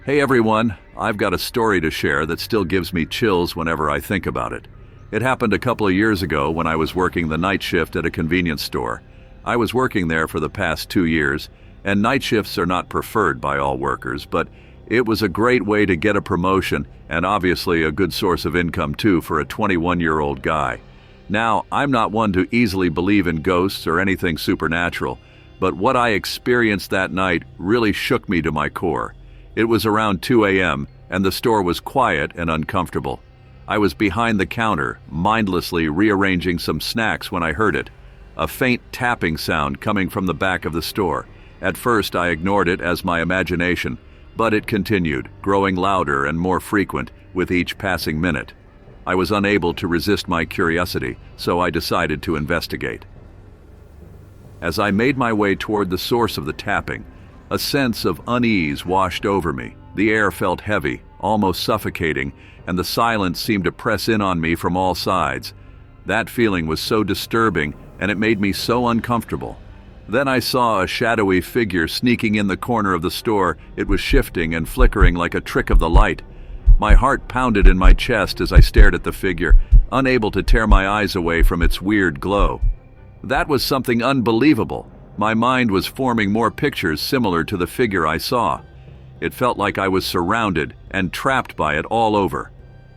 Hey everyone, I've got a story to share that still gives me chills whenever I think about it. It happened a couple of years ago when I was working the night shift at a convenience store. I was working there for the past 2 years, and night shifts are not preferred by all workers, but it was a great way to get a promotion and obviously a good source of income too for a 21-year-old guy. Now, I'm not one to easily believe in ghosts or anything supernatural, but what I experienced that night really shook me to my core. It was around 2 a.m., and the store was quiet and uncomfortable. I was behind the counter, mindlessly rearranging some snacks when I heard it. A faint tapping sound coming from the back of the store. At first, I ignored it as my imagination, but it continued, growing louder and more frequent with each passing minute. I was unable to resist my curiosity, so I decided to investigate. As I made my way toward the source of the tapping, a sense of unease washed over me. The air felt heavy, almost suffocating, and the silence seemed to press in on me from all sides. That feeling was so disturbing, and it made me so uncomfortable. Then I saw a shadowy figure sneaking in the corner of the store. It was shifting and flickering like a trick of the light. My heart pounded in my chest as I stared at the figure, unable to tear my eyes away from its weird glow. That was something unbelievable. My mind was forming more pictures similar to the figure I saw. It felt like I was surrounded and trapped by it all over.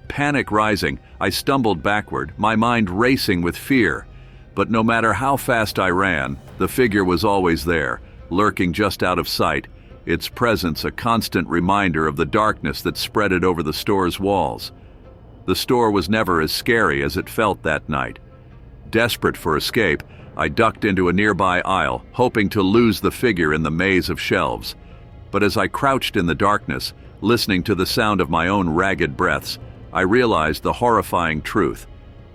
Panic rising, I stumbled backward, my mind racing with fear. But no matter how fast I ran, the figure was always there, lurking just out of sight, its presence a constant reminder of the darkness that spread over the store's walls. The store was never as scary as it felt that night. Desperate for escape, I ducked into a nearby aisle, hoping to lose the figure in the maze of shelves. But as I crouched in the darkness, listening to the sound of my own ragged breaths, I realized the horrifying truth.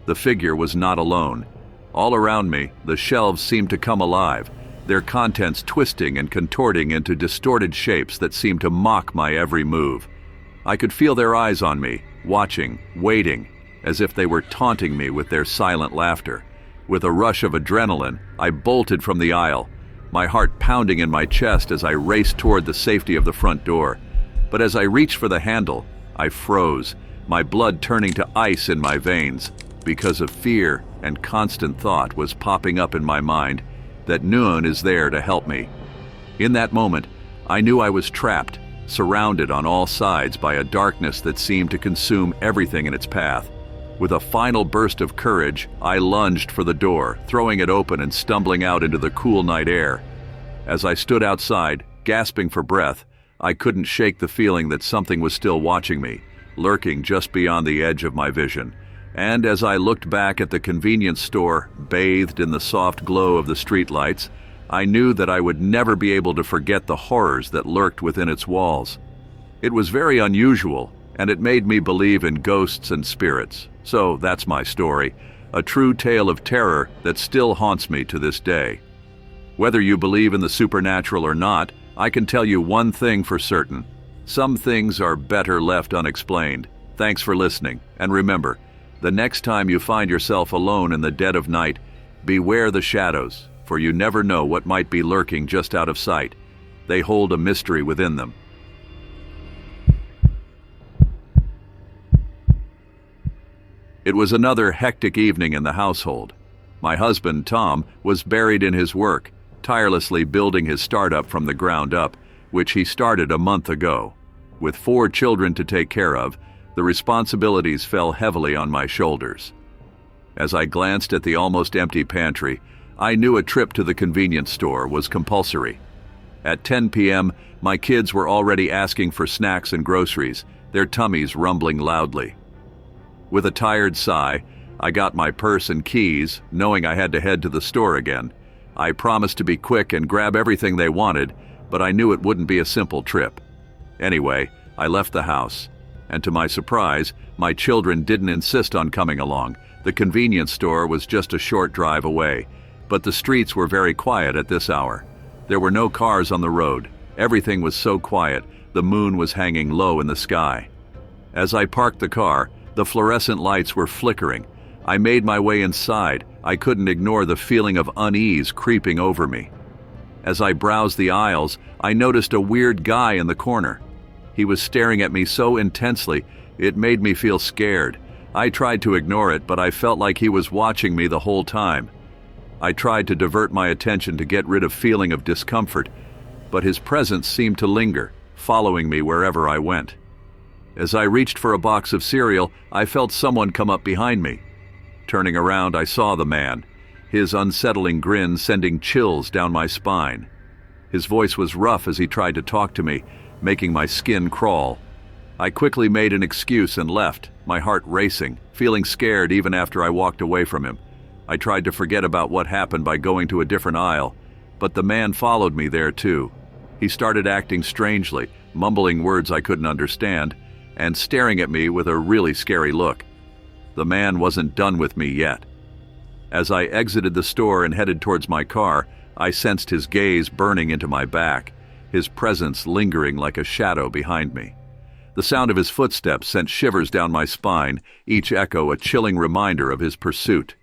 The figure was not alone. All around me, the shelves seemed to come alive, their contents twisting and contorting into distorted shapes that seemed to mock my every move. I could feel their eyes on me, watching, waiting, as if they were taunting me with their silent laughter. With a rush of adrenaline, I bolted from the aisle, my heart pounding in my chest as I raced toward the safety of the front door. But as I reached for the handle, I froze, my blood turning to ice in my veins, because of fear and constant thought was popping up in my mind that no one is there to help me. In that moment, I knew I was trapped, surrounded on all sides by a darkness that seemed to consume everything in its path. With a final burst of courage, I lunged for the door, throwing it open and stumbling out into the cool night air. As I stood outside, gasping for breath, I couldn't shake the feeling that something was still watching me, lurking just beyond the edge of my vision. And as I looked back at the convenience store, bathed in the soft glow of the streetlights, I knew that I would never be able to forget the horrors that lurked within its walls. It was very unusual, and it made me believe in ghosts and spirits. So that's my story, a true tale of terror that still haunts me to this day. Whether you believe in the supernatural or not, I can tell you one thing for certain. Some things are better left unexplained. Thanks for listening, and remember, the next time you find yourself alone in the dead of night, beware the shadows, for you never know what might be lurking just out of sight. They hold a mystery within them. It was another hectic evening in the household. My husband, Tom, was buried in his work, tirelessly building his startup from the ground up, which he started a month ago. With 4 children to take care of, the responsibilities fell heavily on my shoulders. As I glanced at the almost empty pantry, I knew a trip to the convenience store was compulsory. At 10 p.m., my kids were already asking for snacks and groceries, their tummies rumbling loudly. With a tired sigh, I got my purse and keys, knowing I had to head to the store again. I promised to be quick and grab everything they wanted, but I knew it wouldn't be a simple trip. Anyway, I left the house, and to my surprise, my children didn't insist on coming along. The convenience store was just a short drive away, but the streets were very quiet at this hour. There were no cars on the road. Everything was so quiet, the moon was hanging low in the sky. As I parked the car, the fluorescent lights were flickering. I made my way inside. I couldn't ignore the feeling of unease creeping over me. As I browsed the aisles, I noticed a weird guy in the corner. He was staring at me so intensely, it made me feel scared. I tried to ignore it, but I felt like he was watching me the whole time. I tried to divert my attention to get rid of feeling of discomfort, but his presence seemed to linger, following me wherever I went. As I reached for a box of cereal, I felt someone come up behind me. Turning around, I saw the man, his unsettling grin sending chills down my spine. His voice was rough as he tried to talk to me, making my skin crawl. I quickly made an excuse and left, my heart racing, feeling scared even after I walked away from him. I tried to forget about what happened by going to a different aisle, but the man followed me there too. He started acting strangely, mumbling words I couldn't understand, and staring at me with a really scary look. The man wasn't done with me yet. As I exited the store and headed towards my car, I sensed his gaze burning into my back, his presence lingering like a shadow behind me. The sound of his footsteps sent shivers down my spine, each echo a chilling reminder of his pursuit.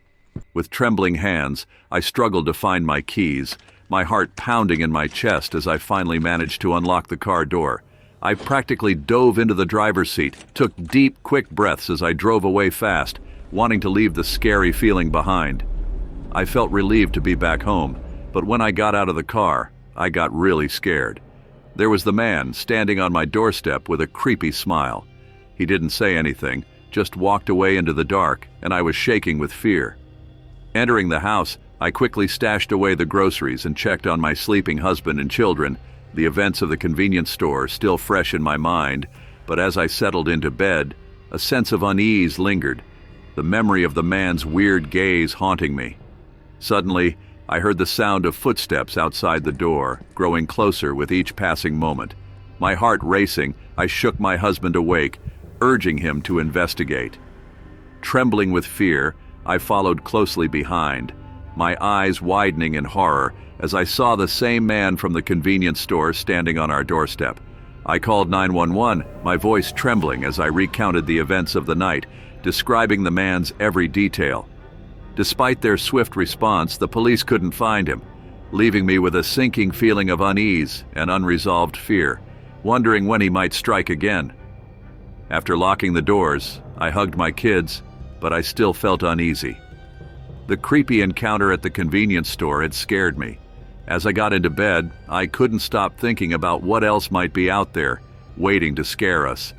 With trembling hands, I struggled to find my keys, my heart pounding in my chest as I finally managed to unlock the car door. I practically dove into the driver's seat, took deep, quick breaths as I drove away fast, wanting to leave the scary feeling behind. I felt relieved to be back home, but when I got out of the car, I got really scared. There was the man standing on my doorstep with a creepy smile. He didn't say anything, just walked away into the dark, and I was shaking with fear. Entering the house, I quickly stashed away the groceries and checked on my sleeping husband and children, the events of the convenience store still fresh in my mind, but as I settled into bed, a sense of unease lingered, the memory of the man's weird gaze haunting me. Suddenly, I heard the sound of footsteps outside the door, growing closer with each passing moment. My heart racing, I shook my husband awake, urging him to investigate. Trembling with fear, I followed closely behind, my eyes widening in horror as I saw the same man from the convenience store standing on our doorstep. I called 911, my voice trembling as I recounted the events of the night, describing the man's every detail. Despite their swift response, the police couldn't find him, leaving me with a sinking feeling of unease and unresolved fear, wondering when he might strike again. After locking the doors, I hugged my kids, but I still felt uneasy. The creepy encounter at the convenience store had scared me. As I got into bed, I couldn't stop thinking about what else might be out there, waiting to scare us.